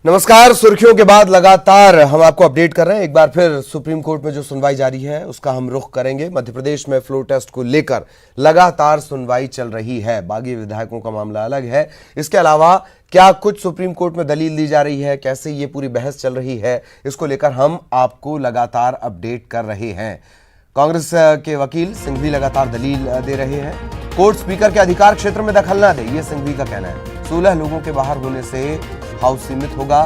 नमस्कार। सुर्खियों के बाद लगातार हम आपको अपडेट कर रहे हैं। एक बार फिर सुप्रीम कोर्ट में जो सुनवाई जारी है उसका हम रुख करेंगे। मध्य प्रदेश में फ्लोर टेस्ट को लेकर लगातार सुनवाई चल रही है। बागी विधायकों का मामला अलग है, इसके अलावा क्या कुछ सुप्रीम कोर्ट में दलील दी जा रही है, कैसे ये पूरी बहस चल रही है, इसको लेकर हम आपको लगातार अपडेट कर रहे हैं। कांग्रेस के वकील सिंघवी लगातार दलील दे रहे हैं। कोर्ट स्पीकर के अधिकार क्षेत्र में दखल ना दे, ये सिंघवी का कहना है। 16 लोगों के बाहर होने से हाउस सीमित होगा,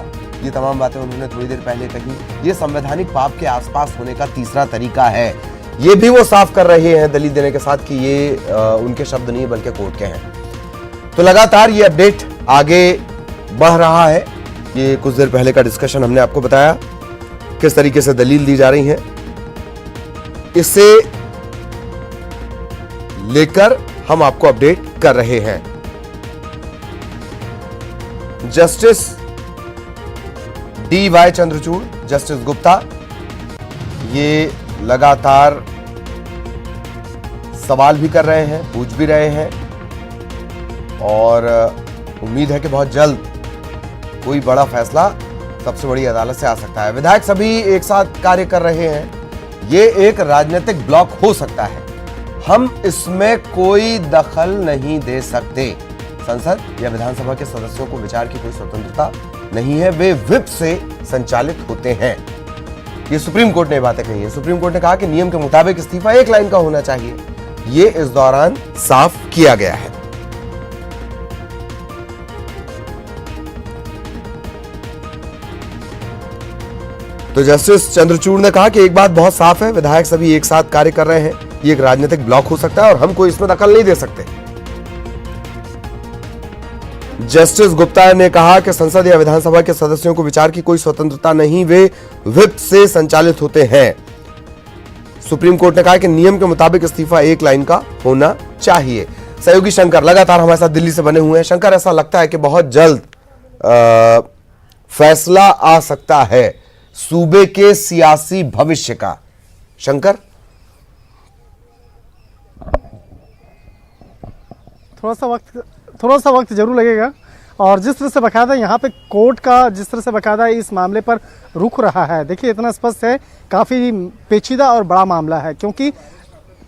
ये तमाम बातें उन्होंने थोड़ी देर पहले कही। ये संवैधानिक पाप के आसपास होने का तीसरा तरीका है, ये भी वो साफ कर रहे हैं दलील देने के साथ कि ये उनके शब्द नहीं बल्कि कोर्ट के हैं। तो लगातार ये अपडेट आगे बढ़ रहा है। ये कुछ देर पहले का डिस्कशन हमने आपको बताया किस तरीके से दलील दी जा रही है, इससे लेकर हम आपको अपडेट कर रहे हैं। Justice D.Y.. Chandrachud, justice Gupta, ये लगातार सवाल भी कर रहे हैं, पूछ भी रहे हैं और उम्मीद है कि बहुत जल्द कोई बड़ा फैसला सबसे बड़ी अदालत से आ सकता है। विधायक सभी एक साथ कार्य कर रहे हैं, ये एक राजनीतिक ब्लॉक हो सकता है, हम इसमें कोई दखल नहीं दे सकते। संसद या विधानसभा के सदस्यों को विचार की कोई स्वतंत्रता नहीं है, वे व्हिप से संचालित होते हैं। ये सुप्रीम कोर्ट ने बातें कही है। सुप्रीम कोर्ट ने कहा कि नियम के मुताबिक इस्तीफा एक लाइन का होना चाहिए, ये इस दौरान साफ किया गया है। तो जस्टिस चंद्रचूड़ ने कहा कि एक बात बहुत साफ है, विधायक सभी एक साथ कार्य कर रहे हैं, ये एक राजनीतिक ब्लॉक हो सकता है और हम कोई इसमें दखल नहीं दे सकते। जस्टिस गुप्ता ने कहा कि संसद या विधानसभा के सदस्यों को विचार की कोई स्वतंत्रता नहीं, वे व्हिप से संचालित होते हैं। सुप्रीम कोर्ट ने कहा कि नियम के मुताबिक इस्तीफा एक लाइन का होना चाहिए। सहयोगी शंकर लगातार हमारे साथ दिल्ली से बने हुए हैं। शंकर, ऐसा लगता है कि बहुत जल्द फैसला आ सकता है सूबे के सियासी भविष्य का। शंकर, थोड़ा सा वक्त जरूर लगेगा और जिस तरह से बकायदा यहाँ पे कोर्ट का जिस तरह से बकायदा इस मामले पर रुख रहा है, देखिए इतना स्पष्ट है, काफ़ी पेचीदा और बड़ा मामला है, क्योंकि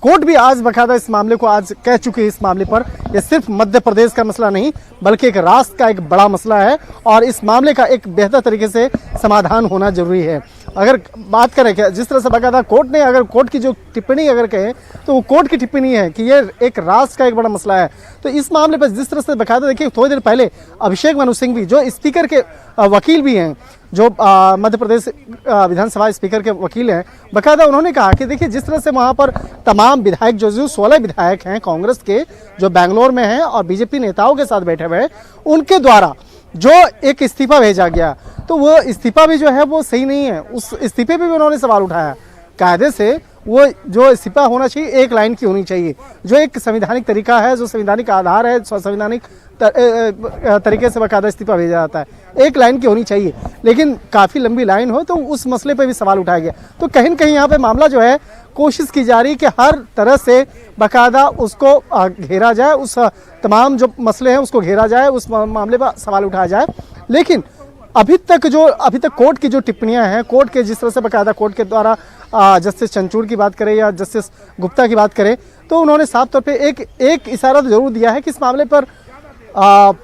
कोर्ट भी आज बकायदा इस मामले को आज कह चुके हैं। इस मामले पर यह सिर्फ मध्य प्रदेश का मसला नहीं बल्कि एक राष्ट्र का एक बड़ा मसला है और इस मामले का एक बेहतर तरीके से समाधान होना जरूरी है। अगर बात करें कि जिस तरह से बकायदा कोर्ट ने अगर कोर्ट की जो टिप्पणी अगर कहें तो वो कोर्ट की टिप्पणी है कि ये एक राष्ट्र का एक बड़ा मसला है। तो इस मामले पर जिस तरह से बकायदा देखिए, थोड़ी देर पहले अभिषेक मनु सिंघवी जो स्पीकर के वकील भी हैं, जो मध्य प्रदेश विधानसभा स्पीकर के वकील हैं, बकायदा उन्होंने कहा कि देखिए जिस तरह से वहाँ पर तमाम विधायक जो 16 विधायक हैं कांग्रेस के जो बेंगलोर में हैं और बीजेपी नेताओं के साथ बैठे हुए हैं, उनके द्वारा जो एक इस्तीफा भेजा गया तो वो इस्तीफा भी जो है वो सही नहीं है। उस इस्तीफे पे भी उन्होंने सवाल उठाया। कायदे से वो जो इस्तीफा होना चाहिए एक लाइन की होनी चाहिए, जो एक संवैधानिक तरीका है, जो संवैधानिक आधार है, संवैधानिक तरीके से बाकायदा इस्तीफा भेजा जाता है, एक लाइन की होनी चाहिए। लेकिन काफ़ी लंबी लाइन हो तो उस मसले पे भी सवाल उठाया गया। तो कहीं न कहीं यहाँ पे मामला जो है कोशिश की जा रही है कि हर तरह से बाकायदा उसको घेरा जाए, उस तमाम जो मसले हैं उसको घेरा जाए, उस मामले पर सवाल उठाया जाए। लेकिन अभी तक कोर्ट की जो टिप्पणियां हैं, कोर्ट के जिस तरह से बाकायदा कोर्ट के द्वारा जस्टिस चंद्रचूड़ की बात करें या जस्टिस गुप्ता की बात करें तो उन्होंने साफ तौर पे एक इशारा जरूर दिया है कि इस मामले पर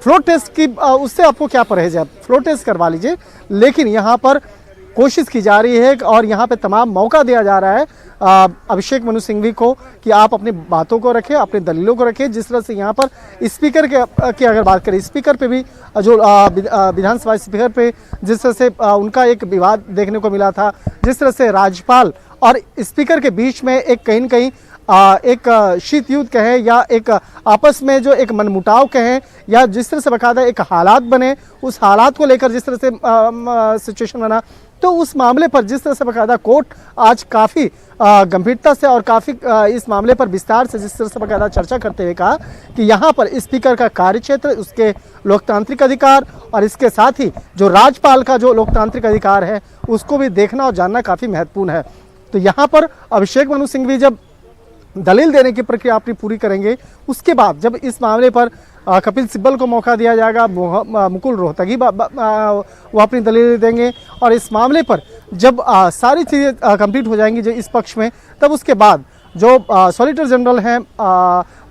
फ्लोर टेस्ट की उससे आपको क्या परहेज है, फ्लोर टेस्ट करवा लीजिए। लेकिन यहाँ पर कोशिश की जा रही है और यहाँ पे तमाम मौका दिया जा रहा है अभिषेक मनु सिंघवी को कि आप अपनी बातों को रखें, अपनी दलीलों को रखें। जिस तरह से यहाँ पर स्पीकर की अगर बात करें, स्पीकर पे भी जो विधानसभा स्पीकर पे जिस तरह से उनका एक विवाद देखने को मिला था, जिस तरह से राज्यपाल और स्पीकर के बीच में एक कहीं न कहीं एक शीत युद्ध कहें या एक आपस में जो एक मनमुटाव कहें या जिस तरह से बकायदा एक हालात बने, उस हालात को लेकर जिस तरह से सिचुएशन बना, तो उस मामले पर जिस तरह से बकायदा कोर्ट आज काफ़ी गंभीरता से और काफ़ी इस मामले पर विस्तार से जिस तरह से बकायदा चर्चा करते हुए कहा कि यहाँ पर स्पीकर का कार्यक्षेत्र, उसके लोकतांत्रिक अधिकार और इसके साथ ही जो राज्यपाल का जो लोकतांत्रिक अधिकार है उसको भी देखना और जानना काफ़ी महत्वपूर्ण है। तो यहाँ पर अभिषेक मनु सिंघवी जब दलील देने की प्रक्रिया अपनी पूरी करेंगे। उसके बाद जब इस मामले पर कपिल सिब्बल को मौका दिया जाएगा, मुकुल रोहतगी वो अपनी दलील देंगे, और इस मामले पर जब सारी चीज़ें कंप्लीट हो जाएंगी जो इस पक्ष में, तब उसके बाद जो सॉलिसिटर जनरल हैं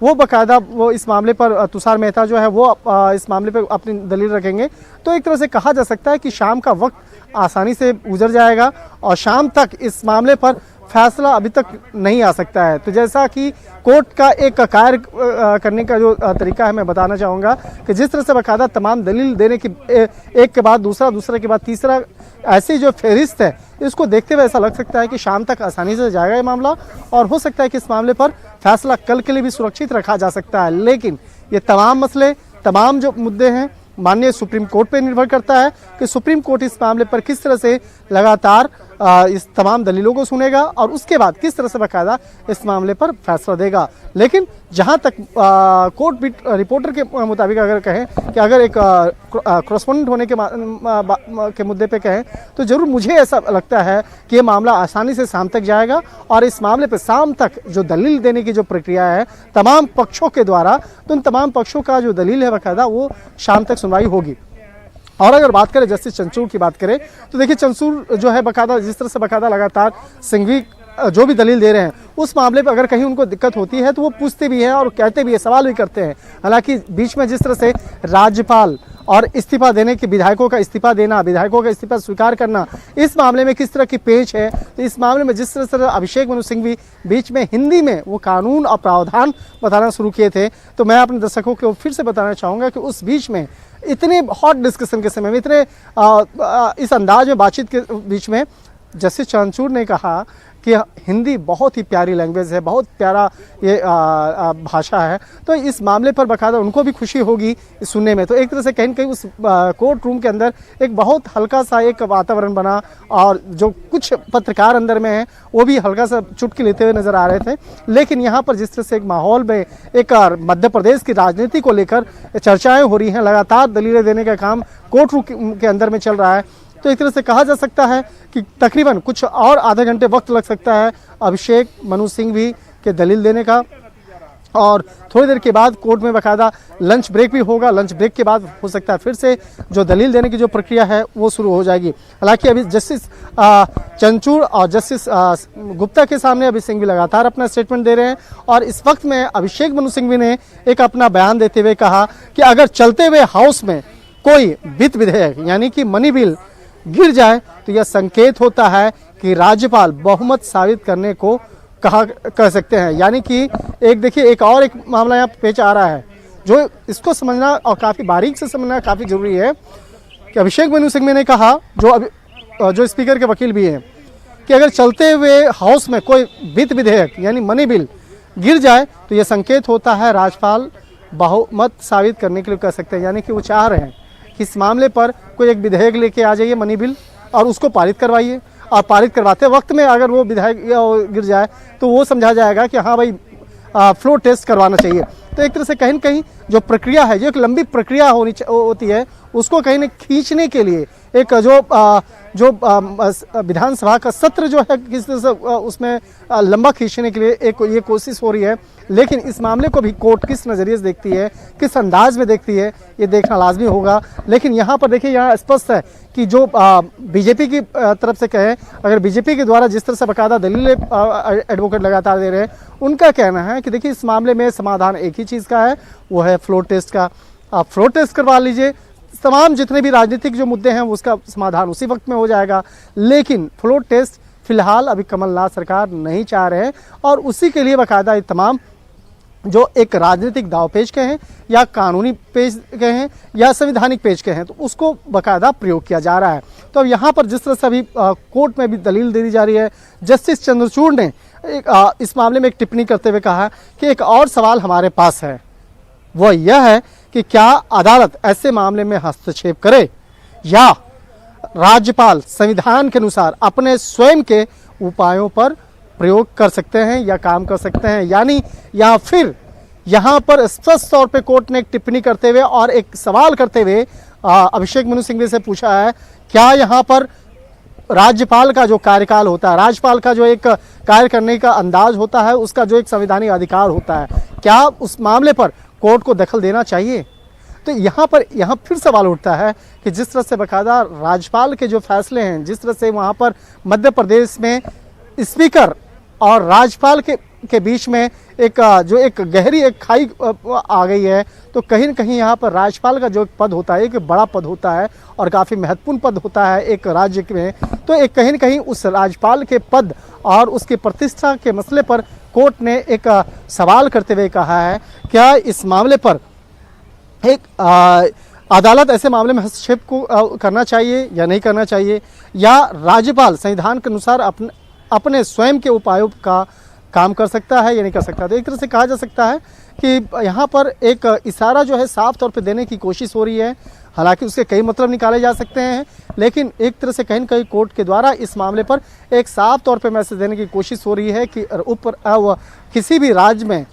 वो बाकायदा वो इस मामले पर तुषार मेहता जो है वो इस मामले पर अपनी दलील रखेंगे। तो एक तरह से कहा जा सकता है कि शाम का वक्त आसानी से गुजर जाएगा और शाम तक इस मामले पर फैसला अभी तक नहीं आ सकता है। तो जैसा कि कोर्ट का एक कार्य करने का जो तरीका है, मैं बताना चाहूँगा कि जिस तरह से बाकायदा तमाम दलील देने की एक के बाद दूसरा, दूसरे के बाद तीसरा, ऐसी जो फहरिस्त है, इसको देखते हुए ऐसा लग सकता है कि शाम तक आसानी से जाएगा ये मामला, और हो सकता है कि इस मामले पर फैसला कल के लिए भी सुरक्षित रखा जा सकता है। लेकिन ये तमाम मसले, तमाम जो मुद्दे हैं, माननीय सुप्रीम कोर्ट पर निर्भर करता है कि सुप्रीम कोर्ट इस मामले पर किस तरह से लगातार इस तमाम दलीलों को सुनेगा और उसके बाद किस तरह से बाकायदा इस मामले पर फैसला देगा। लेकिन जहां तक कोर्ट रिपोर्टर के मुताबिक अगर कहें कि अगर एक कॉरेस्पॉन्डेंट होने के मुद्दे पे कहें, तो जरूर मुझे ऐसा लगता है कि ये मामला आसानी से शाम तक जाएगा और इस मामले पर शाम तक जो दलील देने की जो प्रक्रिया है तमाम पक्षों के द्वारा, तो उन तमाम पक्षों का जो दलील है बाकायदा वो शाम तक सुनवाई होगी। और अगर बात करें जस्टिस चंद्रचूड़ की बात करें, तो देखिए चंद्रचूड़ जो है बाकायदा जिस तरह से बाकायदा लगातार सिंघवी जो भी दलील दे रहे हैं उस मामले पर अगर कहीं उनको दिक्कत होती है तो वो पूछते भी हैं और कहते भी हैं, सवाल भी करते हैं। हालांकि बीच में जिस तरह से राज्यपाल और इस्तीफा देने के, विधायकों का इस्तीफा देना, विधायकों का इस्तीफा स्वीकार करना, इस मामले में किस तरह की पेच है, तो इस मामले में जिस तरह से अभिषेक मनु सिंघवी बीच में हिंदी में वो कानून और प्रावधान बताना शुरू किए थे, तो मैं अपने दर्शकों को फिर से बताना चाहूँगा कि उस बीच में इतने हॉट डिस्कशन के समय में, इतने इस अंदाज में बातचीत के बीच में जस्टिस चंद्रचूड़ ने कहा कि हिंदी बहुत ही प्यारी लैंग्वेज है, बहुत प्यारा ये भाषा है, तो इस मामले पर बाकायदा उनको भी खुशी होगी सुनने में। तो एक तरह से कहीं न कहीं उस कोर्ट रूम के अंदर एक बहुत हल्का सा एक वातावरण बना और जो कुछ पत्रकार अंदर में हैं वो भी हल्का सा चुटकी लेते हुए नजर आ रहे थे। लेकिन यहाँ पर जिस तरह से एक माहौल में एक मध्य प्रदेश की राजनीति को लेकर चर्चाएँ हो रही हैं, लगातार दलीलें देने का काम कोर्ट रूम के अंदर में चल रहा है, तो एक तरह से कहा जा सकता है कि तकरीबन कुछ और आधे घंटे वक्त लग सकता है अभिषेक मनु सिंघवी के दलील देने का, और थोड़ी देर के बाद कोर्ट में बाकायदा लंच ब्रेक भी होगा। लंच ब्रेक के बाद हो सकता है फिर से जो दलील देने की जो प्रक्रिया है वो शुरू हो जाएगी। हालांकि अभी जस्टिस चंद्रचूड़ और जस्टिस गुप्ता के सामने अभी सिंघवी लगातार अपना स्टेटमेंट दे रहे हैं, और इस वक्त में अभिषेक मनु सिंघवी ने एक अपना बयान देते हुए कहा कि अगर चलते हुए हाउस में कोई वित्त विधेयक यानी कि मनी बिल गिर जाए तो यह संकेत होता है कि राज्यपाल बहुमत साबित करने को कह सकते हैं। यानी कि एक देखिए एक और एक मामला यहाँ पेश आ रहा है जो इसको समझना और काफ़ी बारीक से समझना काफ़ी जरूरी है कि अभिषेक मनु सिंघवी ने कहा, जो स्पीकर के वकील भी हैं, कि अगर चलते हुए हाउस में कोई वित्त विधेयक यानी मनी बिल गिर जाए तो यह संकेत होता है राज्यपाल बहुमत साबित करने के लिए कह सकते हैं। यानी कि वो चाह रहे हैं कि इस मामले पर कोई एक विधेयक लेके आ जाइए मनी बिल और उसको पारित करवाइए, और पारित करवाते वक्त में अगर वो विधेयक गिर जाए तो वो समझा जाएगा कि हाँ भाई फ्लोर टेस्ट करवाना चाहिए। तो एक तरह से कहीं न कहीं जो प्रक्रिया है, जो एक लंबी प्रक्रिया होती है, उसको कहीं न खींचने के लिए एक जो विधानसभा का सत्र जो है किस तरह से उसमें लंबा खींचने के लिए एक ये कोशिश हो रही है। लेकिन इस मामले को भी कोर्ट किस नज़रिए से देखती है, किस अंदाज में देखती है, ये देखना लाजमी होगा। लेकिन यहाँ पर देखिए, यहाँ स्पष्ट है कि जो बीजेपी की तरफ से कहें, अगर बीजेपी के द्वारा जिस तरह से बाकायदा दलीलें एडवोकेट लगातार दे रहे हैं, उनका कहना है कि देखिए इस मामले में समाधान एक ही चीज़ का है, वो है फ्लोर टेस्ट का। आप फ्लोर टेस्ट करवा लीजिए, तमाम जितने भी राजनीतिक जो मुद्दे हैं उसका समाधान उसी वक्त में हो जाएगा। लेकिन फ्लोर टेस्ट फिलहाल अभी कमलनाथ सरकार नहीं चाह रहे हैं, और उसी के लिए बाकायदा ये तमाम जो एक राजनीतिक दावपेच के हैं या कानूनी पेच के हैं या संवैधानिक पेच के हैं, तो उसको बाकायदा प्रयोग किया जा रहा है। तो अब यहाँ पर जिस तरह से अभी कोर्ट में भी दलील दे दी जा रही है, जस्टिस चंद्रचूड़ ने इस मामले में एक टिप्पणी करते हुए कहा कि एक और सवाल हमारे पास है, वह यह है कि क्या अदालत ऐसे मामले में हस्तक्षेप करे या राज्यपाल संविधान के अनुसार अपने स्वयं के उपायों पर प्रयोग कर सकते हैं या काम कर सकते हैं। यानी या फिर यहाँ पर स्पष्ट तौर पे कोर्ट ने एक टिप्पणी करते हुए और एक सवाल करते हुए अभिषेक मनु सिंघवी से पूछा है, क्या यहाँ पर राज्यपाल का जो कार्यकाल होता है, राज्यपाल का जो एक कार्य करने का अंदाज होता है, उसका जो एक संवैधानिक अधिकार होता है, क्या उस मामले पर कोर्ट को दखल देना चाहिए? तो यहाँ फिर सवाल उठता है कि जिस तरह से बाकायदा राज्यपाल के जो फैसले हैं, जिस तरह से वहाँ पर मध्य प्रदेश में स्पीकर और राज्यपाल के बीच में एक गहरी एक खाई आ गई है, तो कहीं न कहीं यहाँ पर राज्यपाल का जो एक पद होता है, एक बड़ा पद होता है और काफ़ी महत्वपूर्ण पद होता है एक राज्य में, तो एक कहीं न कहीं उस राज्यपाल के पद और उसकी प्रतिष्ठा के मसले पर कोर्ट ने एक सवाल करते हुए कहा है, क्या इस मामले पर एक अदालत ऐसे मामले में हस्तक्षेप को करना चाहिए या नहीं करना चाहिए, या राज्यपाल संविधान के अनुसार अपने स्वयं के उपायों का काम कर सकता है या नहीं कर सकता। तो एक तरह से कहा जा सकता है कि यहाँ पर एक इशारा जो है साफ तौर पे देने की कोशिश हो रही है, हालांकि उसके कई मतलब निकाले जा सकते हैं, लेकिन एक तरह से कहीं न कहीं कोर्ट के द्वारा इस मामले पर एक साफ तौर पे मैसेज देने की कोशिश हो रही है कि किसी भी राज्य में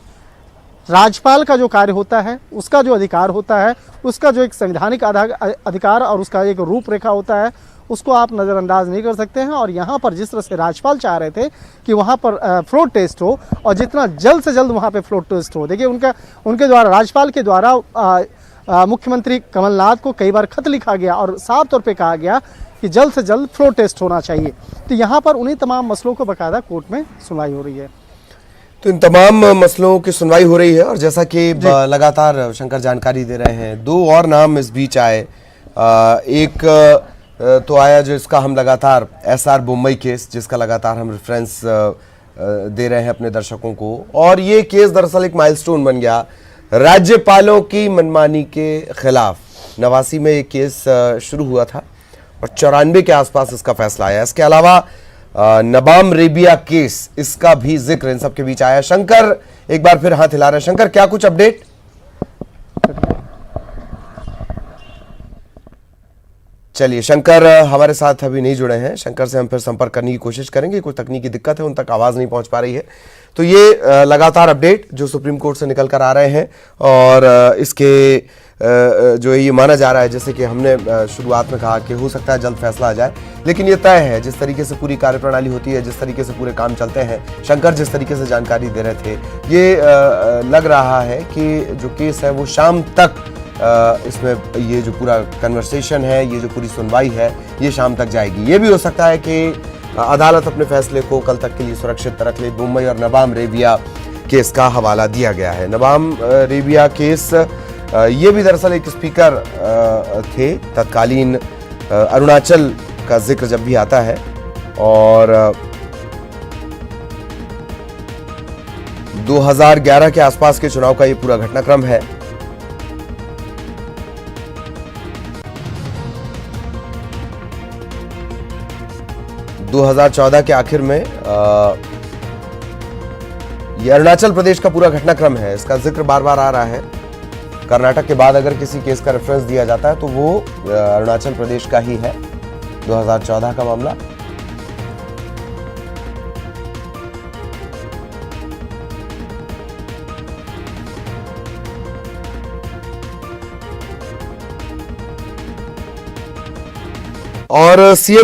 राज्यपाल का जो कार्य होता है, उसका जो अधिकार होता है, उसका जो एक संवैधानिक अधिकार और उसका एक रूपरेखा होता है, उसको आप नज़रअंदाज नहीं कर सकते हैं। और यहाँ पर जिस तरह से राज्यपाल चाह रहे थे कि वहाँ पर फ्लोर टेस्ट हो और जितना जल्द से जल्द वहाँ पे फ्लोर टेस्ट हो, देखिए उनके द्वारा, राज्यपाल के द्वारा मुख्यमंत्री कमलनाथ को कई बार खत लिखा गया और साफ तौर पे कहा गया कि जल्द से जल्द फ्लोर टेस्ट होना चाहिए। तो यहाँ पर उन्हीं तमाम मसलों को बाकायदा कोर्ट में सुनवाई हो रही है। तो इन तमाम मसलों की सुनवाई हो रही है और जैसा कि लगातार शंकर जानकारी दे रहे हैं, दो और नाम इस बीच आए। एक तो आया जिसका हम लगातार SR बोम्मई केस, जिसका लगातार हम रेफरेंस दे रहे हैं अपने दर्शकों को, और ये केस दरअसल एक माइलस्टोन बन गया राज्यपालों की मनमानी के खिलाफ। 89 में एक केस शुरू हुआ था और 94 के आसपास इसका फैसला आया। इसके अलावा नबाम रेबिया केस, इसका भी जिक्र इन सब के बीच आया। शंकर एक बार फिर हाथ हिला रहे हैं। शंकर, क्या कुछ अपडेट? चलिए, शंकर हमारे साथ अभी नहीं जुड़े हैं। शंकर से हम फिर संपर्क करने की कोशिश करेंगे, कुछ तकनीकी दिक्कत है, उन तक आवाज नहीं पहुंच पा रही है। तो ये लगातार अपडेट जो सुप्रीम कोर्ट से निकल कर आ रहे हैं और इसके जो ये माना जा रहा है, जैसे कि हमने शुरुआत में कहा कि हो सकता है जल्द फैसला आ जाए, लेकिन ये तय है जिस तरीके से पूरी कार्यप्रणाली होती है, जिस तरीके से पूरे काम चलते हैं। शंकर जिस तरीके से जानकारी दे रहे थे, ये लग रहा है कि जो केस है वो शाम तक इसमें ये जो पूरा कन्वर्सेशन है, ये जो पूरी सुनवाई है, ये शाम तक जाएगी। ये भी हो सकता है कि अदालत अपने फैसले को कल तक के लिए सुरक्षित रख ले। बोम्मई और नबाम रेबिया केस का हवाला दिया गया है। नबाम रेबिया केस, ये भी दरअसल एक स्पीकर थे तत्कालीन अरुणाचल का जिक्र जब भी आता है, और 2011 के आसपास के चुनाव का ये पूरा घटनाक्रम है। - 2014 के आखिर में ये अरुणाचल प्रदेश का पूरा घटनाक्रम है, इसका जिक्र बार बार आ रहा है। कर्नाटक के बाद अगर किसी केस का रेफरेंस दिया जाता है तो वो अरुणाचल प्रदेश का ही है, 2014 का मामला। और सीएम